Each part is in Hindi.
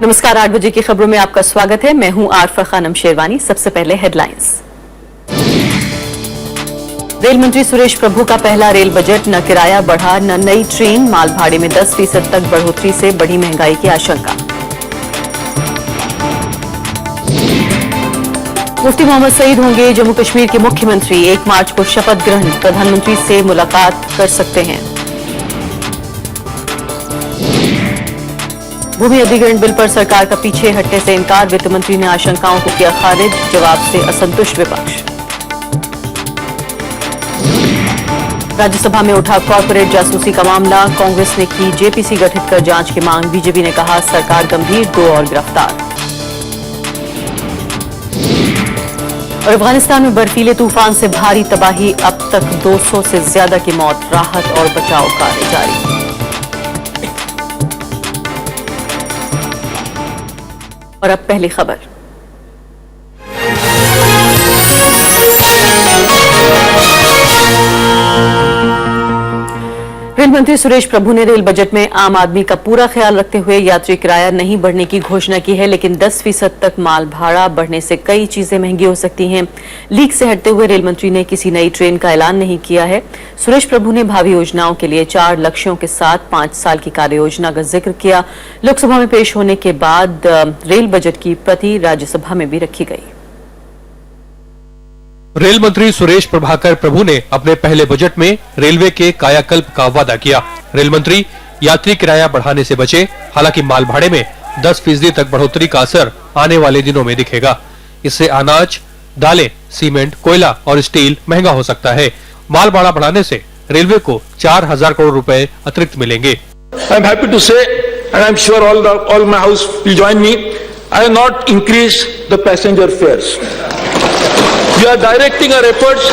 नमस्कार, 8 बजे की खबरों में आपका स्वागत है। मैं हूं आरफा खानम शेरवानी। सबसे पहले हेडलाइंस। रेल मंत्री सुरेश प्रभु का पहला रेल बजट, न किराया बढ़ा न नई ट्रेन, माल भाड़े में 10% तक बढ़ोतरी से बढ़ी महंगाई की आशंका। मुफ्ती मोहम्मद सईद होंगे जम्मू कश्मीर के मुख्यमंत्री। 1 मार्च को शपथ ग्रहण, प्रधानमंत्री से मुलाकात कर सकते हैं। भूमि अधिग्रहण बिल पर सरकार का पीछे हटने से इनकार, वित्त मंत्री ने आशंकाओं को किया खारिज, जवाब से असंतुष्ट विपक्ष। राज्यसभा में उठा कॉर्पोरेट जासूसी का मामला, कांग्रेस ने की जेपीसी गठित कर जांच की मांग, बीजेपी ने कहा सरकार गंभीर, 2 और गिरफ्तार। और अफगानिस्तान में बर्फीले तूफान से भारी तबाही, अब तक 200 से ज्यादा की मौत, राहत और बचाव कार्य जारी। और अब पहली खबर। रेल मंत्री सुरेश प्रभु ने रेल बजट में आम आदमी का पूरा ख्याल रखते हुए यात्री किराया नहीं बढ़ने की घोषणा की है, लेकिन 10% तक माल भाड़ा बढ़ने से कई चीजें महंगी हो सकती हैं। लीक से हटते हुए रेल मंत्री ने किसी नई ट्रेन का ऐलान नहीं किया है। सुरेश प्रभु ने भावी योजनाओं के लिए 4 लक्ष्यों के साथ 5 साल की कार्य योजना का जिक्र किया। लोकसभा में पेश होने के बाद रेल बजट की प्रति राज्यसभा में भी रखी गई। रेल मंत्री सुरेश प्रभाकर प्रभु ने अपने पहले बजट में रेलवे के कायाकल्प का वादा किया। रेल मंत्री यात्री किराया बढ़ाने से बचे, हालांकि माल भाड़े में 10% तक बढ़ोतरी का असर आने वाले दिनों में दिखेगा। इससे अनाज, दालें, सीमेंट, कोयला और स्टील महंगा हो सकता है। माल भाड़ा बढ़ाने से रेलवे को 4000 करोड़ रुपए अतिरिक्त मिलेंगे। I am happy to say, and I am sure all my house will join me, I have not increased the passenger fares. We are directing our efforts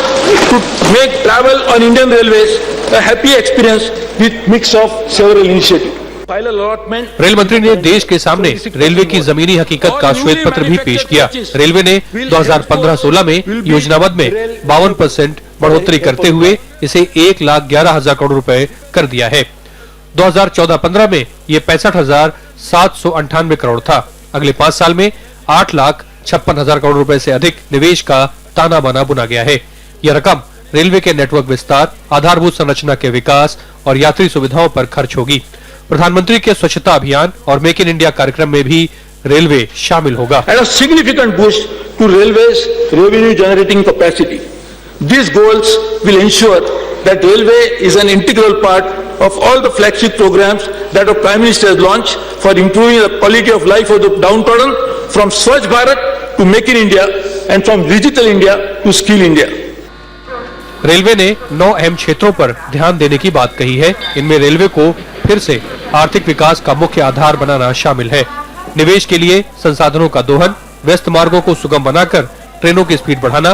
to make travel on Indian Railways a happy experience with mix of several initiatives. Rail मंत्री ने देश के सामने रेलवे की जमीनी हकीकत का श्वेत पत्र भी पेश किया। रेलवे ने 2015-16 में योजनाबद्ध में 52% बढ़ोतरी करते हुए इसे 1,11,000 करोड़ रुपए कर दिया है। 2014-15 में ये 65,798 करोड़ था। अगले 5 साल में 8,56,000 करोड़ रुपए से अधिक निवेश का ताना बाना बुना गया है। यह रकम रेलवे के नेटवर्क विस्तार, आधारभूत संरचना के विकास और यात्री सुविधाओं पर खर्च होगी। प्रधानमंत्री के स्वच्छता अभियान और मेक इन इंडिया कार्यक्रम में भी रेलवे शामिल होगा। And a significant boost to railways revenue generating capacity. These goals will ensure that railway is an integral part of all the flagship programs that the Prime Minister has launched for improving the quality of life of the downtrodden, from Swachh Bharat to Make in India and from Digital India to Skill India. Railway ने 9 अहम क्षेत्रों पर ध्यान देने की बात कही है। इनमें रेलवे को फिर से आर्थिक विकास का मुख्य आधार बनाना शामिल है। निवेश के लिए संसाधनों का दोहन, व्यस्त मार्गों को सुगम बनाकर ट्रेनों की स्पीड बढ़ाना,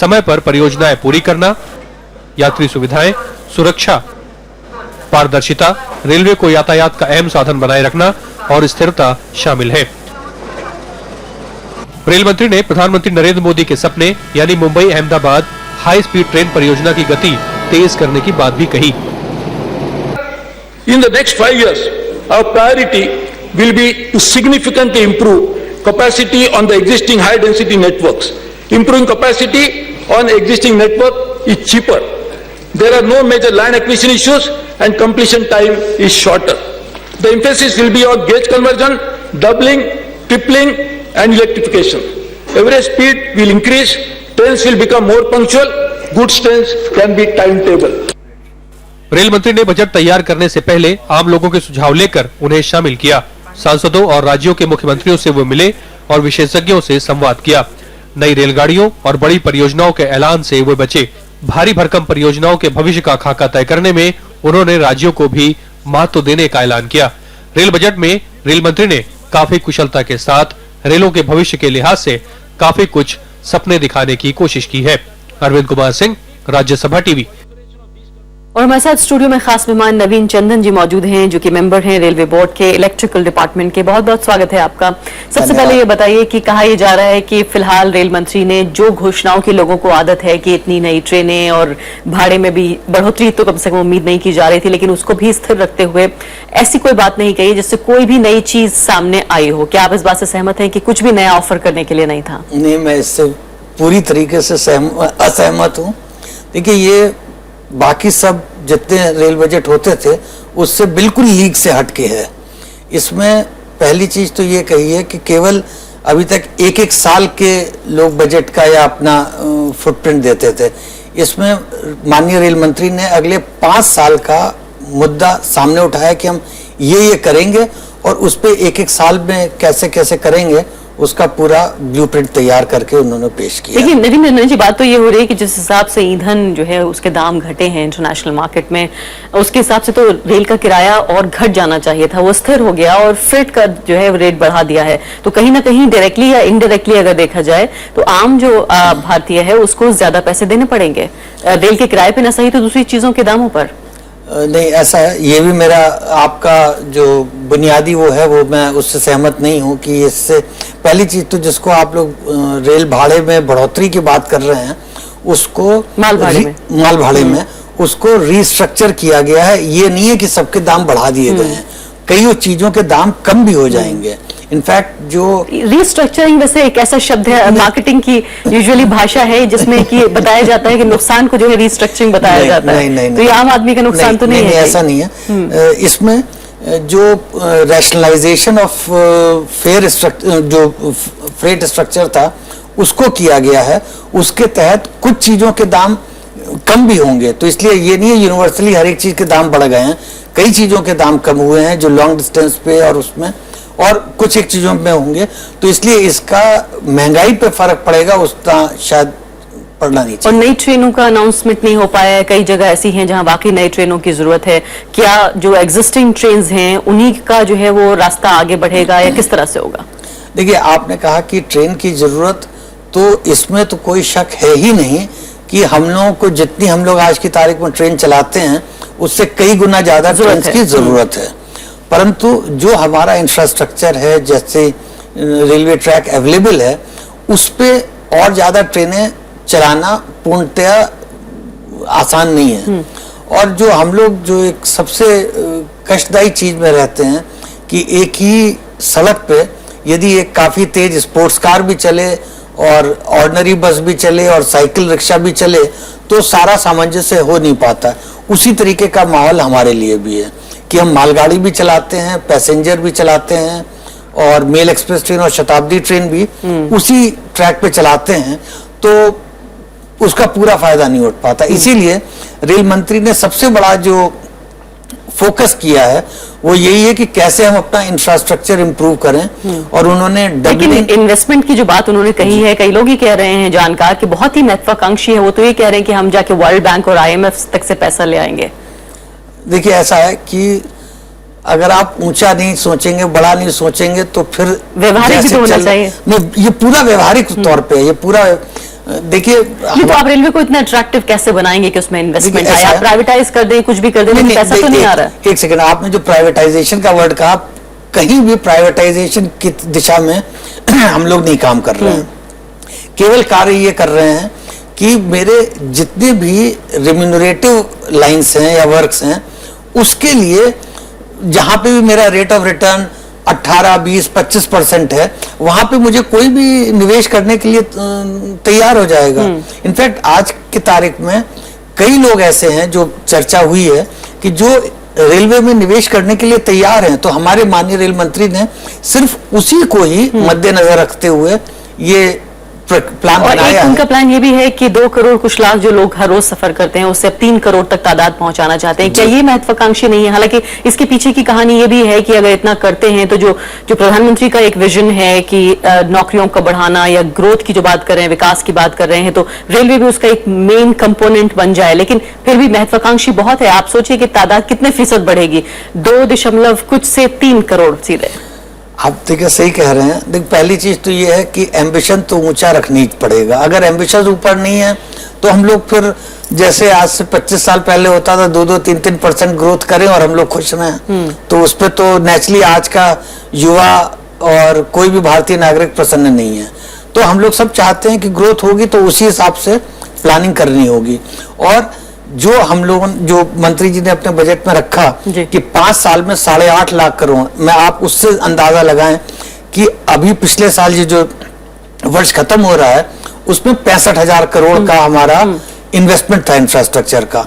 समय पर परियोजनाएं पूरी करना, यात्री सुविधाएं, सुरक्षा, पारदर्शिता, रेलवे को यातायात का अहम साधन बनाए रखना और स्थिरता शामिल है। रेल मंत्री ने प्रधानमंत्री नरेंद्र मोदी के सपने यानी Mumbai Ahmedabad high speed train परियोजना की गति तेज करने की बात भी कही। In the next 5 years, our priority will be to significantly improve capacity on the existing high density networks. Improving capacity on existing network is cheaper. There are no major land acquisition issues and completion time is shorter. The emphasis will be on gauge conversion, doubling, tripling and electrification. Average speed will increase, trains will become more punctual, goods trains can be timetable. Rail मंत्री ने बजट तैयार करने से पहले आम लोगों के सुझाव लेकर उन्हें शामिल किया। सांसदों और राज्यों के मुख्यमंत्रियों से वो मिले और विशेषज्ञों से संवाद किया। नई रेलगाड़ियों और बड़ी परियोजनाओं के ऐलान से वे बचे। भारी भरकम परियोजनाओं के भविष्य का खाका तय करने में उन्होंने राज्यों को भी महत्व देने का ऐलान किया। रेल बजट में रेल मंत्री ने काफी कुशलता के साथ रेलों के भविष्य के लिहाज से काफी कुछ सपने दिखाने की कोशिश की है। अरविंद कुमार सिंह, राज्यसभा टीवी। और हमारे साथ स्टूडियो में खास मेहमान नवीन चंदन जी मौजूद हैं, जो कि मेंबर हैं रेलवे बोर्ड के इलेक्ट्रिकल डिपार्टमेंट के। बहुत बहुत स्वागत है आपका। सबसे पहले ये बताइए कि कहा यह जा रहा है कि फिलहाल रेल मंत्री ने जो घोषणाओं की लोगों को आदत है कि इतनी नई ट्रेनें और भाड़े में भी बढ़ोतरी तो कम से कम उम्मीद नहीं की जा रही थी, लेकिन उसको भी स्थिर रखते हुए ऐसी कोई बात नहीं कही जिससे कोई भी नई चीज सामने आई हो। क्या आप इस बात से सहमत हैं कि कुछ भी नया ऑफर करने के लिए नहीं था? नहीं, मैं इससे पूरी तरीके से असहमत हूँ। देखिए, ये बाकी सब जितने रेल बजट होते थे उससे बिल्कुल लीक से हटके है। इसमें पहली चीज तो ये कही है कि केवल अभी तक एक एक साल के लोग बजट का या अपना फुटप्रिंट देते थे। इसमें माननीय रेल मंत्री ने अगले 5 साल का मुद्दा सामने उठाया कि हम ये करेंगे और उस पे एक एक साल में कैसे कैसे करेंगे उसका पूरा ब्लूप्रिंट तैयार करके उन्होंने पेश किया। लेकिन नवीन जी, बात तो ये हो रही है कि जिस हिसाब से ईंधन जो है उसके दाम घटे हैं इंटरनेशनल मार्केट में, उसके हिसाब से तो रेल का किराया और घट जाना चाहिए था, वो स्थिर हो गया और फ्रेट का जो है रेट बढ़ा दिया है। तो कहीं ना कहीं डायरेक्टली या इनडायरेक्टली अगर देखा जाए तो आम जो भारतीय है उसको ज्यादा पैसे देने पड़ेंगे रेल के किराए पे, ना सही तो दूसरी चीजों के दामों पर। नहीं, ऐसा है। ये भी मेरा आपका जो बुनियादी वो है वो मैं उससे सहमत नहीं हूँ कि इससे पहली चीज तो जिसको आप लोग रेल भाड़े में बढ़ोतरी की बात कर रहे हैं उसको माल भाड़े में उसको रिस्ट्रक्चर किया गया है। ये नहीं है कि सबके दाम बढ़ा दिए गए हैं, कई चीजों के दाम कम भी हो जाएंगे। इनफैक्ट जो रिस्ट्रक्चरिंग वैसे एक ऐसा शब्द है मार्केटिंग की यूजुअली भाषा है जिसमें कि बताया जाता है कि नुकसान को जो है रिस्ट्रक्चरिंग बताया जाता है। नहीं, तो ये आम आदमी का नुकसान तो नहीं है। ऐसा नहीं है। इसमें जो रैशनलाइजेशन ऑफ फेयर स्ट्रक्चर, जो फ्रेट स्ट्रक्चर था उसको किया गया है। उसके तहत कुछ चीजों के दाम कम भी होंगे, तो इसलिए ये नहीं है यूनिवर्सली हर एक चीज के दाम बढ़ गए हैं। कई चीजों के दाम कम हुए हैं जो लॉन्ग डिस्टेंस पे और उसमें, और कुछ एक चीजों में होंगे, तो इसलिए इसका महंगाई पे फर्क पड़ेगा, उसका शायद पड़ना नहीं चाहिए। और नई ट्रेनों का अनाउंसमेंट नहीं हो पाया है, कई जगह ऐसी हैं जहां वाकई नई ट्रेनों की जरूरत है। क्या जो एग्जिस्टिंग ट्रेन्स हैं उन्हीं का जो है वो रास्ता आगे बढ़ेगा या किस तरह से होगा? देखिए, आपने कहा कि ट्रेन की जरूरत, तो इसमें तो कोई शक है ही नहीं कि हम लोगों को जितनी हम लोग आज की तारीख में ट्रेन चलाते हैं उससे कई गुना ज्यादा ट्रेन की जरूरत है। परंतु जो हमारा इंफ्रास्ट्रक्चर है, जैसे रेलवे ट्रैक अवेलेबल है, उस पे और ज्यादा ट्रेनें चलाना पूर्णतया आसान नहीं है। और जो हम लोग जो एक सबसे कष्टदायी चीज में रहते हैं कि एक ही सड़क पे यदि एक काफी तेज स्पोर्ट्स कार भी चले और ऑर्डिनरी बस भी चले और साइकिल रिक्शा भी चले तो सारा सामंजस्य हो नहीं पाता। उसी तरीके का माहौल हमारे लिए भी है कि हम मालगाड़ी भी चलाते हैं, पैसेंजर भी चलाते हैं और मेल एक्सप्रेस ट्रेन और शताब्दी ट्रेन भी उसी ट्रैक पे चलाते हैं, तो उसका पूरा फायदा नहीं उठ पाता। इसीलिए रेल मंत्री ने सबसे बड़ा जो फोकस किया है वो यही है कि कैसे हम अपना इंफ्रास्ट्रक्चर इंप्रूव करें। और उन्होंने लेकिन इन्वेस्टमेंट की जो बात उन्होंने कही है, कई लोग ही कह रहे हैं जानकार कि बहुत ही महत्वाकांक्षी है, वो तो ये कह रहे हैं कि हम जाके वर्ल्ड बैंक और IMF तक से पैसा ले आएंगे। देखिए, ऐसा है कि अगर आप ऊंचा नहीं सोचेंगे, बड़ा नहीं सोचेंगे तो फिर व्यवहारिक भी तो होना चाहिए। नहीं, ये पूरा व्यवहारिक तौर पे है, ये पूरा देखिए। ये तो आप रेलवे को इतना अट्रैक्टिव कैसे बनाएंगे कि उसमें इन्वेस्टमेंट आए? आप प्राइवेटाइज कर दें, कुछ भी कर दें, लेकिन पैसा तो नहीं आ रहा। एक सेकंड, आपने जो प्राइवेटाइजेशन का वर्ड कहा, कहीं भी प्राइवेटाइजेशन की दिशा में हम लोग नहीं काम कर रहे हैं। केवल कार्य ये कर रहे हैं कि मेरे जितने भी रिम्यूनरेटिव लाइंस हैं या वर्क्स हैं उसके लिए जहां पे भी मेरा रेट ऑफ रिटर्न 18, 20, 25% है, वहां पे मुझे कोई भी निवेश करने के लिए तैयार हो जाएगा। इनफैक्ट आज की तारीख में कई लोग ऐसे हैं जो चर्चा हुई है कि जो रेलवे में निवेश करने के लिए तैयार हैं, तो हमारे माननीय रेल मंत्री ने सिर्फ उसी को ही मद्देनजर रखते हुए ये प्लान बनाया है। उनका प्लान ये भी है कि 2 करोड़ कुछ लाख जो लोग हर रोज सफर करते हैं उससे अब 3 करोड़ तक तादाद पहुंचाना चाहते हैं। क्या ये महत्वाकांक्षी नहीं है? हालांकि इसके पीछे की कहानी ये भी है कि अगर इतना करते हैं तो जो प्रधानमंत्री का एक विजन है कि नौकरियों का बढ़ाना या ग्रोथ की जो बात कर रहे हैं, विकास की बात कर रहे हैं, तो रेलवे भी उसका एक मेन कंपोनेंट बन जाए। लेकिन फिर भी महत्वाकांक्षी बहुत है। आप सोचिए कि तादाद कितने फीसद बढ़ेगी, 2 दशमलव कुछ से 3 करोड़ सीधे। आप देखिए सही कह रहे हैं। देखिए पहली चीज तो ये है कि एम्बिशन तो ऊंचा रखना ही पड़ेगा। अगर एम्बिशन ऊपर नहीं है तो हम लोग फिर जैसे आज से 25 साल पहले होता था 2-2, 3-3% ग्रोथ करें और हम लोग खुश रहें, तो उस पर तो नेचुरली आज का युवा और कोई भी भारतीय नागरिक प्रसन्न नहीं है। तो हम लोग सब चाहते हैं कि ग्रोथ होगी तो उसी हिसाब से प्लानिंग करनी होगी। और जो हम लोगों जो मंत्री जी ने अपने बजट में रखा कि 5 साल में 8.5 लाख करोड़, मैं आप उससे अंदाजा लगाएं कि अभी पिछले साल ये जो वर्ष खत्म हो रहा है उसमें 65,000 करोड़ का हमारा इन्वेस्टमेंट था इंफ्रास्ट्रक्चर का।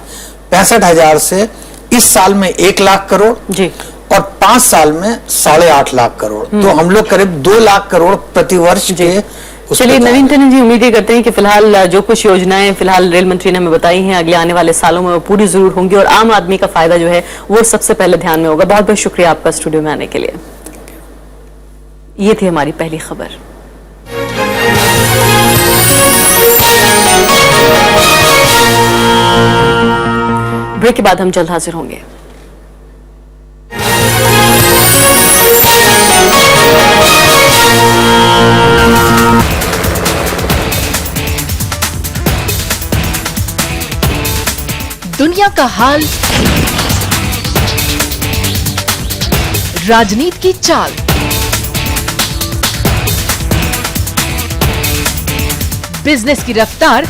65,000 से इस साल में 1 लाख करोड़ जी, और 5 साल में 8.5 लाख करोड़, तो हम लोग करीब 2 लाख करोड़ प्रति वर्ष के। चलिए नवीन टंडन जी, उम्मीद करते हैं कि फिलहाल जो कुछ योजनाएं फिलहाल रेल मंत्री ने हमें बताई हैं अगले आने वाले सालों में वो पूरी जरूर होंगी और आम आदमी का फायदा जो है वो सबसे पहले ध्यान में होगा। बहुत बहुत शुक्रिया आपका स्टूडियो में आने के लिए। ये थी हमारी पहली खबर। ब्रेक के बाद हम जल्द हाजिर होंगे। दुनिया का हाल, राजनीति की चाल, बिजनेस की रफ्तार,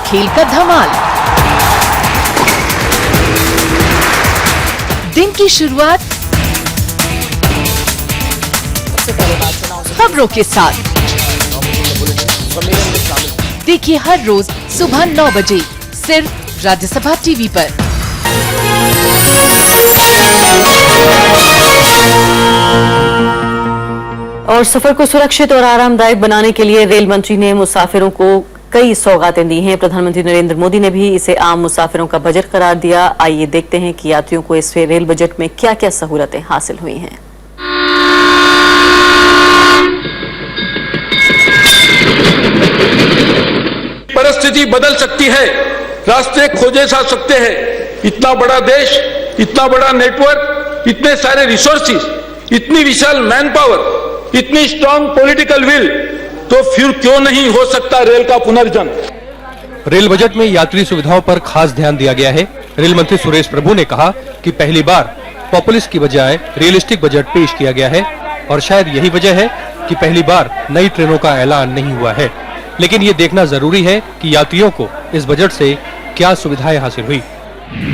खेल का धमाल, दिन की शुरुआत खबरों के साथ। देखिए हर रोज सुबह 9 बजे सिर्फ राज्यसभा टीवी पर। और सफर को सुरक्षित और आरामदायक बनाने के लिए रेल मंत्री ने मुसाफिरों को कई सौगातें दी हैं। प्रधानमंत्री नरेंद्र मोदी ने भी इसे आम मुसाफिरों का बजट करार दिया। आइए देखते हैं कि यात्रियों को इस रेल बजट में क्या क्या सहूलतें हासिल हुई हैं। परिस्थिति बदल सकती है, रास्ते खोजे जा सकते हैं। इतना बड़ा देश, इतना बड़ा नेटवर्क, इतने सारे रिसोर्सेज, इतनी विशाल मैन पावर, इतनी स्ट्रांग पॉलिटिकल विल, तो फिर क्यों नहीं हो सकता रेल का पुनर्जन्म। रेल बजट में यात्री सुविधाओं पर खास ध्यान दिया गया है। रेल मंत्री सुरेश प्रभु ने कहा कि पहली बार पॉपुलिस्ट की बजाय रियलिस्टिक बजट पेश किया गया है और शायद यही वजह है कि पहली बार नई ट्रेनों का ऐलान नहीं हुआ है। लेकिन ये देखना जरूरी है कि यात्रियों को इस बजट से क्या सुविधाएं हासिल हुई।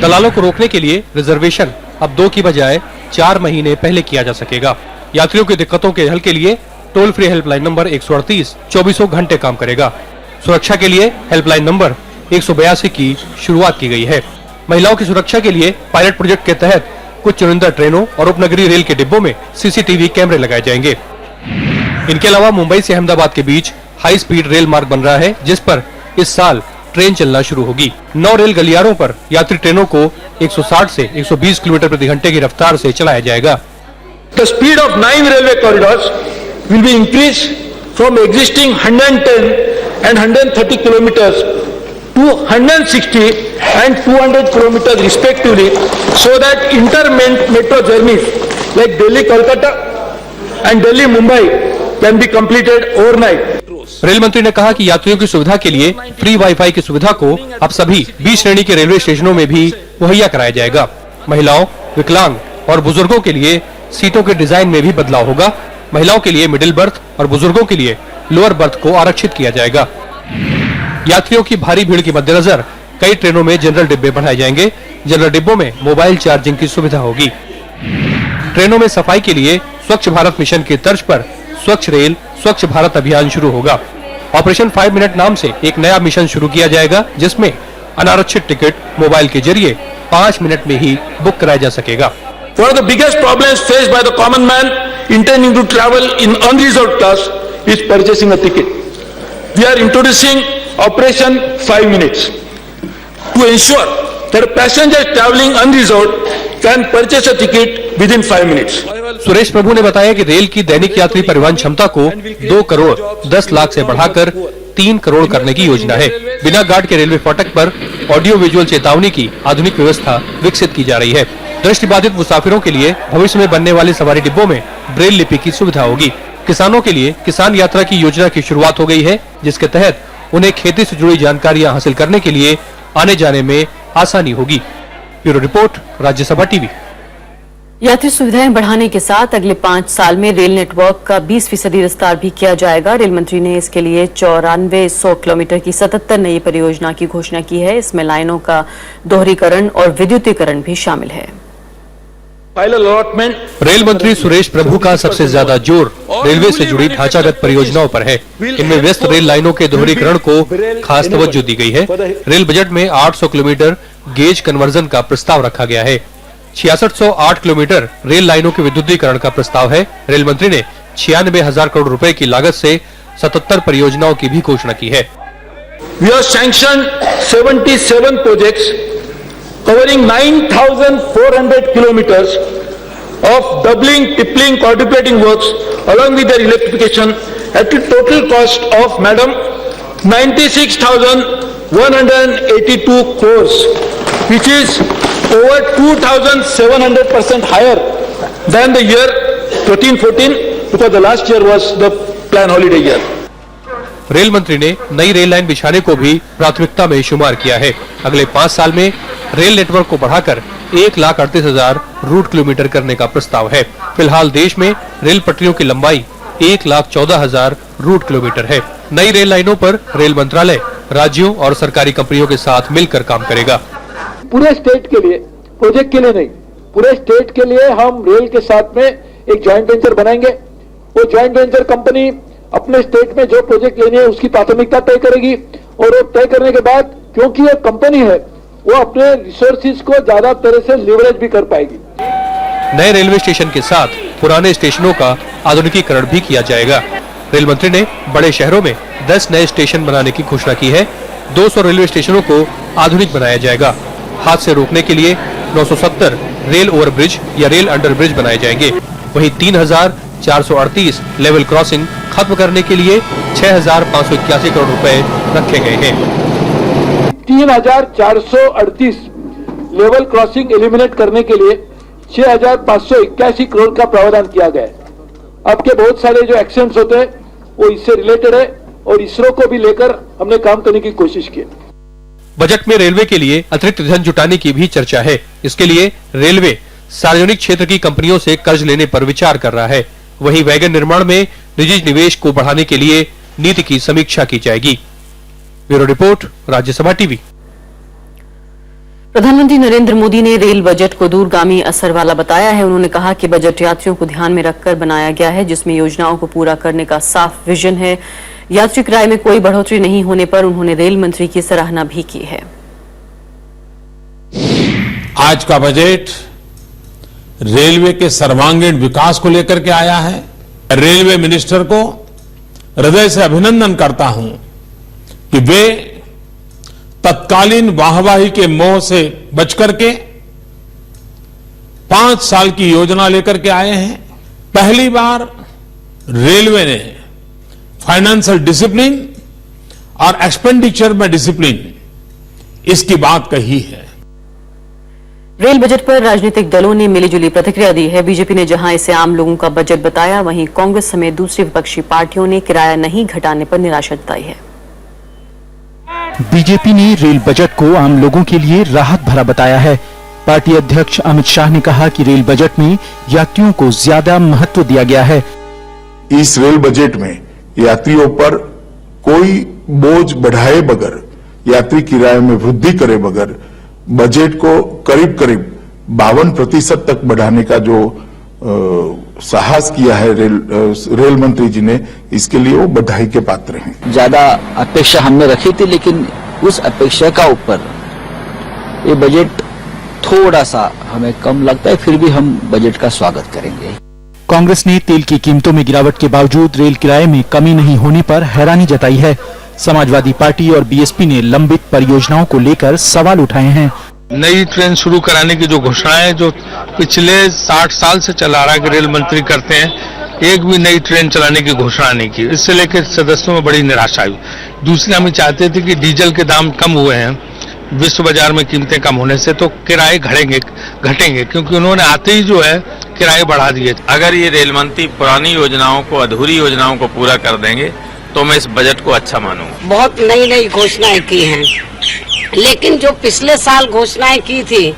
दलालों को रोकने के लिए रिजर्वेशन अब 2 की बजाय 4 महीने पहले किया जा सकेगा। यात्रियों की दिक्कतों के हल के लिए टोल फ्री हेल्पलाइन नंबर 138 24 घंटे काम करेगा। सुरक्षा के लिए हेल्पलाइन नंबर 182 की शुरुआत की गई है। महिलाओं की सुरक्षा के लिए पायलट प्रोजेक्ट के तहत कुछ चुनिंदा ट्रेनों और उपनगरीय रेल के डिब्बों में सीसीटीवी कैमरे लगाए जाएंगे। इनके अलावा मुंबई से अहमदाबाद के बीच हाई स्पीड रेल मार्ग बन रहा है, जिस पर इस साल ट्रेन चलना शुरू होगी। 9 रेल गलियारों पर यात्री ट्रेनों को 160 से 120 किलोमीटर प्रति घंटे की रफ्तार से चलाया जाएगा। The speed of 9 railway corridors will be increased from existing 110 and 130 kilometers to 160 and 200 kilometers respectively, so that inter-metro journeys like Delhi-Kolkata and Delhi-Mumbai can be completed overnight. Rail मंत्री ने कहा कि यात्रियों की सुविधा के लिए फ्री वाईफाई की सुविधा को अब सभी बी श्रेणी के रेलवे स्टेशनों में भी मुहैया कराया जाएगा। महिलाओं, विकलांग और बुजुर्गों के लिए सीटों के डिजाइन में भी बदलाव होगा। महिलाओं के लिए मिडिल बर्थ और बुजुर्गों के लिए लोअर बर्थ को आरक्षित किया जाएगा। यात्रियों की भारी भीड़ के मद्देनजर कई ट्रेनों में जनरल डिब्बे बढ़ाए जाएंगे। जनरल डिब्बों में मोबाइल चार्जिंग की सुविधा होगी। ट्रेनों में सफाई के लिए स्वच्छ भारत मिशन की तर्ज पर स्वच्छ रेल स्वच्छ भारत अभियान शुरू होगा। ऑपरेशन 5 मिनट नाम से एक नया मिशन शुरू किया जाएगा, जिसमें अनारक्षित टिकट मोबाइल के जरिए 5 मिनट में ही बुक कराया जा सकेगा। One of the biggest problems faced by the common man intending to travel in unreserved class is purchasing a ticket. We are introducing Operation 5 minutes to ensure that passengers traveling unreserved can purchase a ticket within 5 minutes. Suresh प्रभु ने बताया कि रेल की दैनिक यात्री परिवहन क्षमता को 2 करोड़ 10 लाख से बढ़ाकर 3 करोड़ करने की योजना है। बिना गार्ड के रेलवे फाटक पर ऑडियो विजुअल चेतावनी की आधुनिक व्यवस्था विकसित की जा रही है। दृष्टिबाधित मुसाफिरों के लिए भविष्य में बनने वाले सवारी डिब्बों में ब्रेल लिपि की सुविधा होगी। किसानों के लिए किसान यात्रा की योजना की शुरुआत हो गई है, जिसके तहत उन्हें खेती से जुड़ी जानकारियां हासिल करने के लिए आने जाने में आसानी होगी। Bureau report, Rajya Sabha TV. यात्री सुविधाएं बढ़ाने के साथ अगले 5 साल में रेल नेटवर्क का 20% विस्तार भी किया जाएगा। रेल मंत्री ने इसके लिए 9400 किलोमीटर की 77 नई परियोजना की घोषणा की है। इसमें लाइनों का दोहरीकरण और विद्युतीकरण भी शामिल है। रेल मंत्री सुरेश प्रभु का सबसे ज्यादा जोर रेलवे से जुड़ी ढांचागत परियोजनाओं पर है। इनमें व्यस्त रेल लाइनों के दोहरीकरण को खास तवज्जो दी गई है। रेल बजट में 800 किलोमीटर गेज कन्वर्जन का प्रस्ताव रखा गया है। 6608 किलोमीटर रेल लाइनों के विद्युतीकरण का प्रस्ताव है। रेल मंत्री ने 96,000 करोड़ रुपए की लागत से 77 परियोजनाओं की भी घोषणा की है। We have sanctioned 77 projects covering 9,400 kilometers of doubling, tripling, quadrupling works along with their electrification at a total cost of, madam, 96,182 crores, which is over 2,700% higher than the year 13-14, because the last year was the plan holiday year. Rail मंत्री ने नई रेल लाइन बिछाने को भी प्राथमिकता में शुमार किया है। अगले 5 साल में रेल नेटवर्क को बढ़ाकर 1,38,000 रूट किलोमीटर करने का प्रस्ताव है। फिलहाल देश में रेल पटरियों की लंबाई 1,14,000 रूट किलोमीटर है। नई रेल लाइनों पर रेल मंत्रालय राज्यों और सरकारी कंपनियों के साथ मिलकर काम करेगा। पूरे स्टेट के लिए, प्रोजेक्ट के लिए नहीं, पूरे स्टेट के लिए हम रेल के साथ में एक जॉइंट वेंचर बनाएंगे। वो जॉइंट वेंचर कंपनी अपने स्टेट में जो प्रोजेक्ट लेनी है उसकी प्राथमिकता तय करेगी, और वो तय करने के बाद क्योंकि ये कंपनी है वो अपने रिसोर्सेज को ज्यादा तरह से लीवरेज भी कर पाएगी। नए रेलवे स्टेशन के साथ पुराने स्टेशनों का आधुनिकीकरण भी किया जाएगा। रेल मंत्री ने बड़े शहरों में 10 नए स्टेशन बनाने की घोषणा की है। 200 रेलवे स्टेशनों को आधुनिक बनाया जाएगा। हादसे रोकने के लिए 970 रेल ओवरब्रिज या रेल अंडरब्रिज बनाए जाएंगे। वहीं 3,438 लेवल क्रॉसिंग खत्म करने के लिए 6,581 करोड़ रुपए रखे गए हैं। 3,438 लेवल क्रॉसिंग एलिमिनेट करने के लिए 6,581 करोड़ का प्रावधान किया गया है। अब के बहुत सारे जो एक्शंस होते हैं वो इससे रिलेटेड है, और इसरो को भी लेकर हमने काम करने की कोशिश की। बजट में रेलवे के लिए अतिरिक्त धन जुटाने की भी चर्चा है। इसके लिए रेलवे सार्वजनिक क्षेत्र की कंपनियों से कर्ज लेने पर विचार कर रहा है। वहीं वैगन निर्माण में निजी निवेश को बढ़ाने के लिए नीति की समीक्षा की जाएगी। Bureau report, Rajya Sabha TV. प्रधानमंत्री नरेंद्र मोदी ने रेल बजट को दूरगामी असर वाला बताया है। उन्होंने कहा कि बजट यात्रियों को ध्यान में रखकर बनाया गया है, जिसमें योजनाओं को पूरा करने का साफ विजन है। यात्री किराए में कोई बढ़ोतरी नहीं होने पर उन्होंने रेल मंत्री की सराहना भी की है। आज का बजट रेलवे के सर्वांगीण विकास को लेकर के आया है। रेलवे मिनिस्टर को हृदय से अभिनंदन करता हूं कि वे तत्कालीन वाहवाही के मोह से बचकर के 5 साल की योजना लेकर के आए हैं। पहली बार रेलवे ने फाइनेंशियल डिसिप्लिन और एक्सपेंडिचर में डिसिप्लिन, इसकी बात कही है। रेल बजट पर राजनीतिक दलों ने मिलीजुली प्रतिक्रिया दी है। बीजेपी ने जहां इसे आम लोगों का बजट बताया, वहीं कांग्रेस समेत दूसरी विपक्षी पार्टियों ने किराया नहीं घटाने पर निराशा जताई है। बीजेपी ने रेल बजट को आम लोगों के लिए राहत भरा बताया है। पार्टी अध्यक्ष अमित शाह ने कहा कि रेल बजट में यात्रियों को ज्यादा महत्व दिया गया है। इस रेल बजट में यात्रियों पर कोई बोझ बढ़ाए बगैर, यात्री किराए में वृद्धि करे बगैर बजट को करीब करीब 52% तक बढ़ाने का जो साहस किया है रेल मंत्री जी ने, इसके लिए वो बधाई के पात्र हैं। ज्यादा अपेक्षा हमने रखी थी, लेकिन उस अपेक्षा का ऊपर ये बजट थोड़ा सा हमें कम लगता है। फिर भी हम बजट का स्वागत करेंगे। कांग्रेस ने तेल की कीमतों में गिरावट के बावजूद रेल किराए में कमी नहीं होने पर हैरानी जताई है। समाजवादी पार्टी और बीएसपी ने लंबित परियोजनाओं को लेकर सवाल उठाए हैं। नई ट्रेन शुरू कराने की जो घोषणा है, जो पिछले 60 साल से चला रहा है कि रेल मंत्री करते हैं, एक भी नई ट्रेन चलाने की घोषणा नहीं की। इससे लेकर सदस्यों में बड़ी निराशा हुई। दूसरी, हम चाहते थे कि डीजल के दाम कम हुए हैं विश्व बाजार में कीमतें कम होने से, तो किराए घटेंगे, क्योंकि उन्होंने आते ही जो है किराए बढ़ा दिए। अगर ये रेल मंत्री पुरानी योजनाओं को, अधूरी योजनाओं को पूरा कर देंगे तो मैं इस बजट को अच्छा मानूंगा। बहुत नई नई घोषणाएं की हैं, लेकिन जो पिछले साल घोषणाएं की थी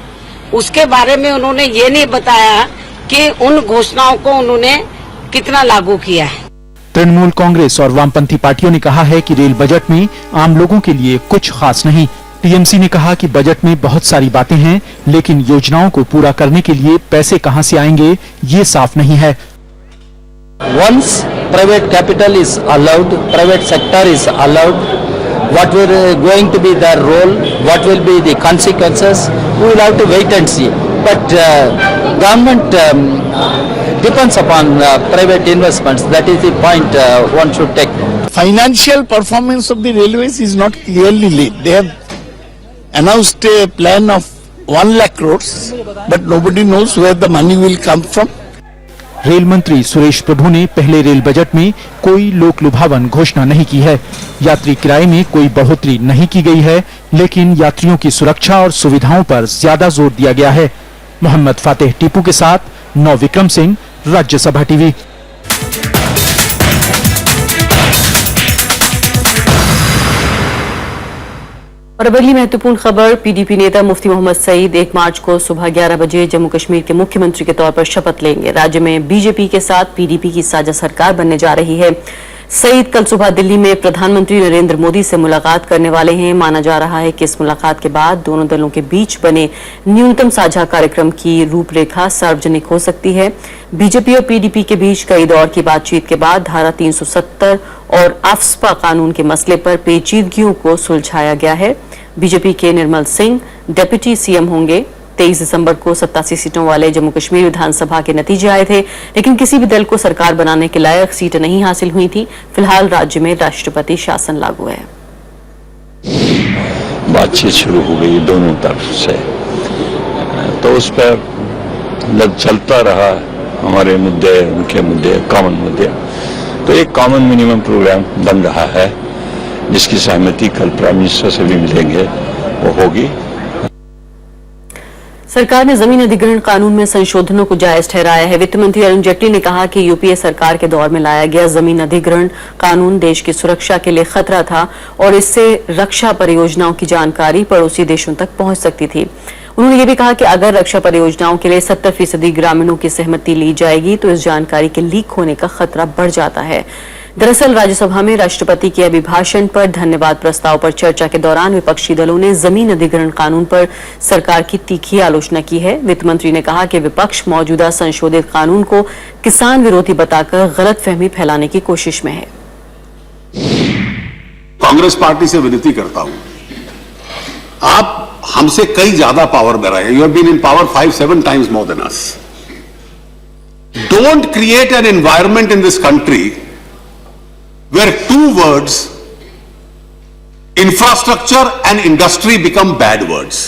उसके बारे में उन्होंने ये नहीं बताया कि उन घोषणाओं को उन्होंने कितना लागू किया है। तृणमूल कांग्रेस और वामपंथी पार्टियों ने कहा है कि रेल बजट में आम लोगों के लिए कुछ खास नहीं। टीएमसी ने कहा कि बजट में बहुत सारी बातें हैं, लेकिन योजनाओं को पूरा करने के लिए पैसे कहां से आएंगे ये साफ नहीं है। Once private capital is allowed, private sector is allowed, what will going to be their role, what will be the consequences, we will have to wait and see. But government depends upon private investments. That is the point one should take. Financial performance of the railways is not clearly laid. They have announced a plan of 1 lakh crores, but nobody knows where the money will come from. Rail मंत्री सुरेश प्रभु ने पहले रेल बजट में कोई लोक लुभावन घोषणा नहीं की है। यात्री किराए में कोई बढ़ोतरी नहीं की गई है, लेकिन यात्रियों की सुरक्षा और सुविधाओं पर ज्यादा जोर दिया गया है। मोहम्मद फातेह टीपू के साथ नौ विक्रम सिंह, राज्यसभा टीवी। और अब अगली महत्वपूर्ण खबर, पीडीपी नेता मुफ्ती मोहम्मद सईद 1 मार्च को सुबह 11 बजे जम्मू कश्मीर के मुख्यमंत्री के तौर पर शपथ लेंगे। राज्य में बीजेपी के साथ पीडीपी की साझा सरकार बनने जा रही है। सईद कल सुबह दिल्ली में प्रधानमंत्री नरेंद्र मोदी से मुलाकात करने वाले हैं। माना जा रहा है कि इस मुलाकात के बाद दोनों दलों के बीच बने न्यूनतम साझा कार्यक्रम की रूपरेखा सार्वजनिक हो सकती है। बीजेपी और पीडीपी के बीच कई दौर की बातचीत के बाद धारा 370 और आफ्स्पा कानून के मसले पर पेचीदगियों को सुलझाया गया है। बीजेपी के निर्मल सिंह डिप्टी सीएम होंगे। 23 दिसंबर को 87 सीटों वाले जम्मू कश्मीर विधानसभा के नतीजे आए थे, लेकिन किसी भी दल को सरकार बनाने के लायक सीट नहीं हासिल हुई थी। फिलहाल राज्य में राष्ट्रपति शासन लागू है। बातचीत शुरू हो गई दोनों तरफ से, तो उस पर चलता रहा हमारे मुद्दे, उनके मुद्दे, कॉमन मुद्दे। तो एक कॉमन मिनिमम प्रोग्राम बन रहा है, जिसकी सहमति कल प्राइम मिनिस्टर से भी मिलेंगे, वो होगी। सरकार ने जमीन अधिग्रहण कानून में संशोधनों को जायज ठहराया है। वित्त मंत्री अरुण जेटली ने कहा कि यूपीए सरकार के दौर में लाया गया जमीन अधिग्रहण कानून देश की सुरक्षा के लिए खतरा था और इससे रक्षा परियोजनाओं की जानकारी पड़ोसी देशों तक पहुंच सकती थी। उन्होंने ये भी कहा कि अगर रक्षा परियोजनाओं के लिए 70% ग्रामीणों की सहमति ली जाएगी तो इस जानकारी के लीक होने का खतरा बढ़ जाता है। दरअसल राज्यसभा में राष्ट्रपति के अभिभाषण पर धन्यवाद प्रस्ताव पर चर्चा के दौरान विपक्षी दलों ने जमीन अधिग्रहण कानून पर सरकार की तीखी आलोचना की है। वित्त मंत्री ने कहा कि विपक्ष मौजूदा संशोधित कानून को किसान विरोधी बताकर गलतफहमी फैलाने की कोशिश में है। कांग्रेस पार्टी से विनती करता हूं, आप हमसे कई ज्यादा पावर में रहे। You have been in power 5-7 times more than us. Don't create an environment in this country where two words, infrastructure and industry, become bad words.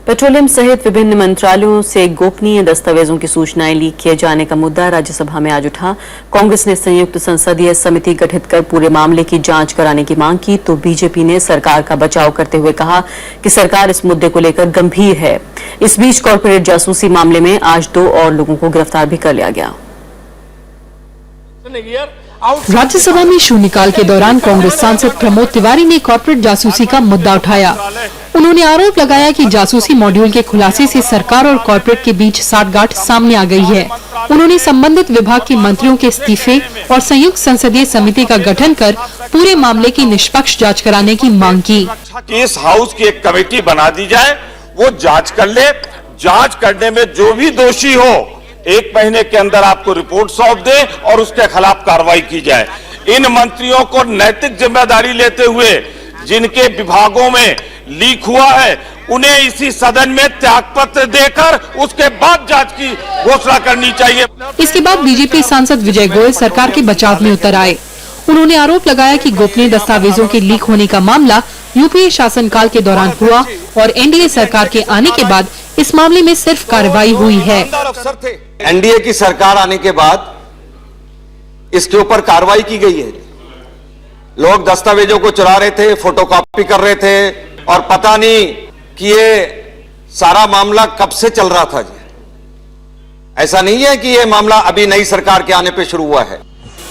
Petroleum सहित विभिन्न मंत्रालयों से गोपनीय दस्तावेजों की सूचनाएं लीक किए जाने का मुद्दा राज्यसभा में आज उठा। कांग्रेस ने संयुक्त संसदीय समिति गठित कर पूरे मामले की जांच कराने की मांग की, तो बीजेपी ने सरकार का बचाव करते हुए कहा कि सरकार इस मुद्दे को लेकर गंभीर है। इस बीच कॉर्पोरेट जासूसी मामले में आज 2 और लोगों को गिरफ्तार भी कर लिया गया। राज्यसभा में शून्यकाल के दौरान कांग्रेस सांसद प्रमोद तिवारी ने कॉर्पोरेट जासूसी का मुद्दा उठाया। उन्होंने आरोप लगाया कि जासूसी मॉड्यूल के खुलासे से सरकार और कॉर्पोरेट के बीच साठगांठ सामने आ गई है। उन्होंने संबंधित विभाग के मंत्रियों के इस्तीफे और संयुक्त संसदीय समिति का गठन कर पूरे मामले की निष्पक्ष जांच कराने की मांग की। इस हाउस की एक कमेटी बना दी जाए, वो जांच कर ले, जांच करने में जो भी दोषी हो 1 महीने के अंदर आपको रिपोर्ट सौंप दे और उसके खिलाफ कार्रवाई की जाए। इन मंत्रियों को नैतिक जिम्मेदारी लेते हुए जिनके विभागों में लीक हुआ है, उन्हें इसी सदन में त्यागपत्र देकर उसके बाद जांच की घोषणा करनी चाहिए। इसके बाद बीजेपी सांसद विजय गोयल सरकार के बचाव में उतर आए। उन्होंने आरोप लगाया कि गोपनीय दस्तावेजों के लीक होने का मामला यूपीए शासनकाल के दौरान हुआ और एनडीए सरकार के आने के बाद इस मामले में सिर्फ कार्रवाई हुई है। एनडीए की सरकार आने के बाद इसके ऊपर कार्रवाई की गई है। लोग दस्तावेजों को चुरा रहे थे, फोटोकॉपी कर रहे थे और पता नहीं कि ये सारा मामला कब से चल रहा था। ऐसा नहीं है कि ये मामला अभी नई सरकार के आने पे शुरू हुआ है।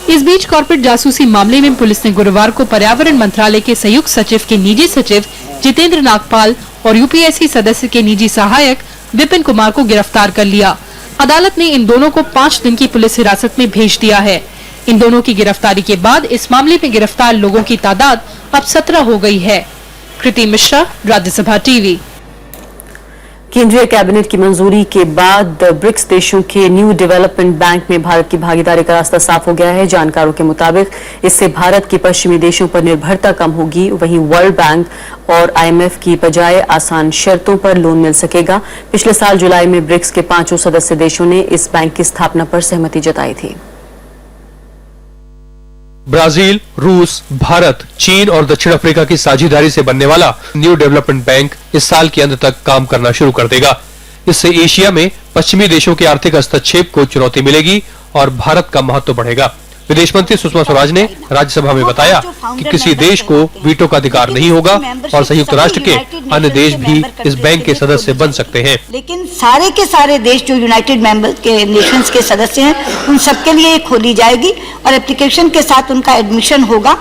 इस बीच कॉर्पोरेट जासूसी मामले में पुलिस ने गुरुवार को पर्यावरण मंत्रालय के संयुक्त सचिव के निजी सचिव जितेंद्र नागपाल और यूपीएससी सदस्य के निजी सहायक विपिन कुमार को गिरफ्तार कर लिया। अदालत ने इन दोनों को 5 दिन की पुलिस हिरासत में भेज दिया है। इन दोनों की गिरफ्तारी के बाद इस मामले में गिरफ्तार लोगों की तादाद अब 17 हो गई है। कृति मिश्रा, राज्यसभा टीवी। केंद्रीय कैबिनेट की मंजूरी के बाद ब्रिक्स देशों के न्यू डेवलपमेंट बैंक में भारत की भागीदारी का रास्ता साफ हो गया है। जानकारों के मुताबिक इससे भारत की पश्चिमी देशों पर निर्भरता कम होगी। वहीं वर्ल्ड बैंक और आईएमएफ की बजाय आसान शर्तों पर लोन मिल सकेगा। पिछले साल जुलाई में ब्रिक्स के 5 सदस्य देशों ने इस बैंक की स्थापना पर सहमति जताई थी। ब्राजील, रूस, भारत, चीन और दक्षिण अफ्रीका की साझेदारी से बनने वाला न्यू डेवलपमेंट बैंक इस साल के अंत तक काम करना शुरू कर देगा। इससे एशिया में पश्चिमी देशों के आर्थिक हस्तक्षेप को चुनौती मिलेगी और भारत का महत्व बढ़ेगा। विदेश मंत्री सुषमा स्वराज ने राज्यसभा में बताया कि किसी देश को वीटो का अधिकार नहीं होगा और संयुक्त राष्ट्र के अन्य देश भी इस बैंक के सदस्य बन सकते हैं। लेकिन सारे के सारे देश जो यूनाइटेड मेंबर के नेशंस के सदस्य हैं उन सबके लिए खोली जाएगी और एप्लीकेशन के साथ उनका एडमिशन होगा।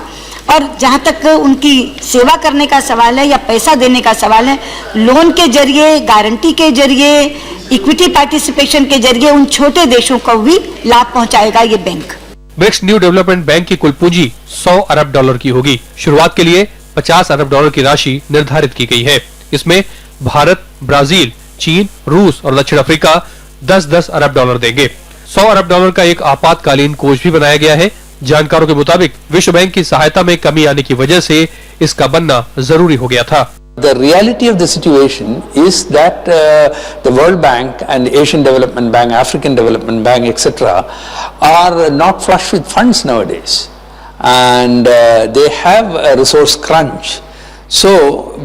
और जहां तक उनकी सेवा करने का सवाल है या पैसा देने का सवाल है, लोन के जरिए, गारंटी के जरिए, इक्विटी पार्टिसिपेशन के जरिए उन छोटे देशों को भी लाभ पहुंचाएगा ये bank. BRICS new development bank की कुल पूंजी $100 अरब की होगी। शुरुआत के लिए $50 अरब की राशि निर्धारित की गई है। इसमें भारत, ब्राजील, चीन, रूस और दक्षिण अफ्रीका 10-10 अरब देंगे। $100 अरब का एक आपातकालीन कोष भी बनाया गया है। जानकारों के मुताबिक विश्व बैंक की सहायता में कमी आने की वजह से इसका बनना जरूरी हो गया था। The reality of the situation is that the World Bank and Asian Development Bank, African Development Bank, etc. are not flush with funds nowadays, and they have a resource crunch. So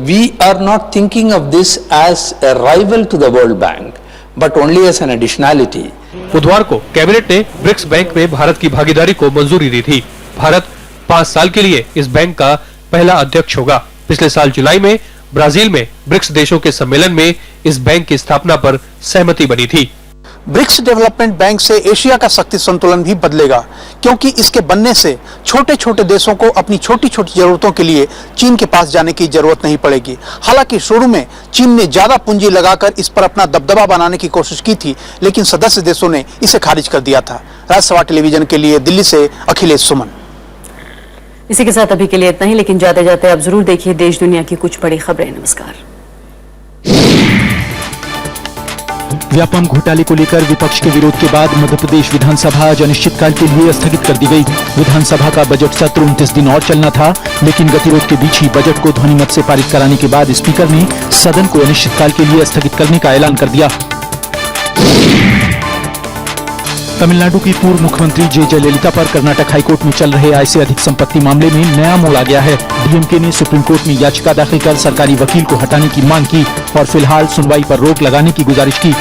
we are not thinking of this as a rival to the World Bank, but only as an additionality. बुधवार को कैबिनेट ने ब्रिक्स बैंक में भारत की भागीदारी को मंजूरी दी थी। भारत 5 साल के लिए इस बैंक का पहला अध्यक्ष होगा। पिछले साल जुलाई में ब्राजील में ब्रिक्स देशों के सम्मेलन में इस बैंक की स्थापना पर सहमति बनी थी। ब्रिक्स डेवलपमेंट बैंक से एशिया का शक्ति संतुलन भी बदलेगा, क्योंकि इसके बनने से छोटे छोटे देशों को अपनी छोटी छोटी जरूरतों के लिए चीन के पास जाने की जरूरत नहीं पड़ेगी। हालांकि शुरू में चीन ने ज्यादा पूंजी लगाकर इस पर अपना दबदबा बनाने की कोशिश की थी, लेकिन सदस्य देशों ने इसे खारिज कर दिया था। राज्यसभा टेलीविजन के लिए दिल्ली से अखिलेश सुमन। इसी के साथ अभी के लिए इतना ही, लेकिन जाते जाते आप जरूर देखिए देश दुनिया की कुछ बड़ी खबरें। नमस्कार। व्यापम घोटाले को लेकर विपक्ष के विरोध के बाद मध्य प्रदेश विधानसभा आज अनिश्चितकाल के लिए स्थगित कर दी गई। विधानसभा का बजट सत्र 29 दिन और चलना था, लेकिन गतिरोध के बीच ही बजट को ध्वनिमत से पारित कराने के बाद स्पीकर ने सदन को अनिश्चितकाल के लिए स्थगित करने का ऐलान कर दिया। तमिलनाडु की पूर्व मुख्यमंत्री जे जयललिता पर कर्नाटक हाईकोर्ट में चल रहे आय से अधिक संपत्ति मामले में नया मोड़ आ गया है। डीएमके ने सुप्रीम कोर्ट में याचिका दाखिल कर सरकारी वकील को हटाने की मांग की और फिलहाल सुनवाई पर रोक लगाने की गुजारिश की।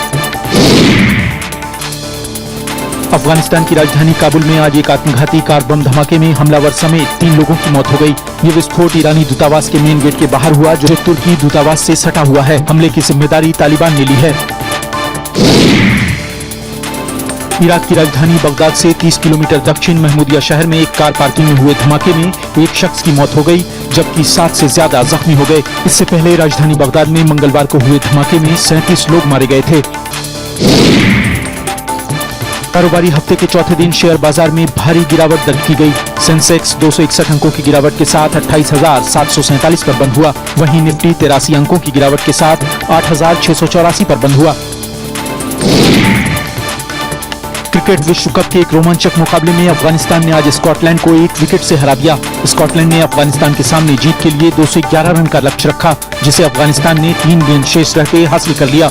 अफगानिस्तान की राजधानी काबुल में आज एक आत्मघाती कार बम धमाके में हमलावर समेत 3 लोगों की मौत हो गई। ये विस्फोट ईरानी दूतावास के मेन गेट के बाहर हुआ, जो तुर्की दूतावास से सटा हुआ है। हमले की जिम्मेदारी तालिबान ने ली है। इराक की राजधानी बगदाद से 30 किलोमीटर दक्षिण महमूदिया शहर में एक कार पार्किंग में हुए धमाके में एक शख्स की मौत हो गई, जबकि 7 से ज्यादा जख्मी हो गए। इससे पहले राजधानी बगदाद में मंगलवार को हुए धमाके में 37 लोग मारे गए थे। कारोबारी हफ्ते के चौथे दिन शेयर बाजार में भारी गिरावट दर्ज की गई। सेंसेक्स 261 अंकों की गिरावट के साथ 28,747 पर बंद हुआ। वहीं निफ्टी 83 अंकों की गिरावट के साथ 8,684 पर बंद हुआ। क्रिकेट विश्व कप के एक रोमांचक मुकाबले में अफगानिस्तान ने आज स्कॉटलैंड को 1 विकेट से हरा दिया। स्कॉटलैंड ने अफगानिस्तान के सामने जीत के लिए 211 रन का लक्ष्य रखा, जिसे अफगानिस्तान ने 3 गेंद शेष रहते हासिल कर लिया।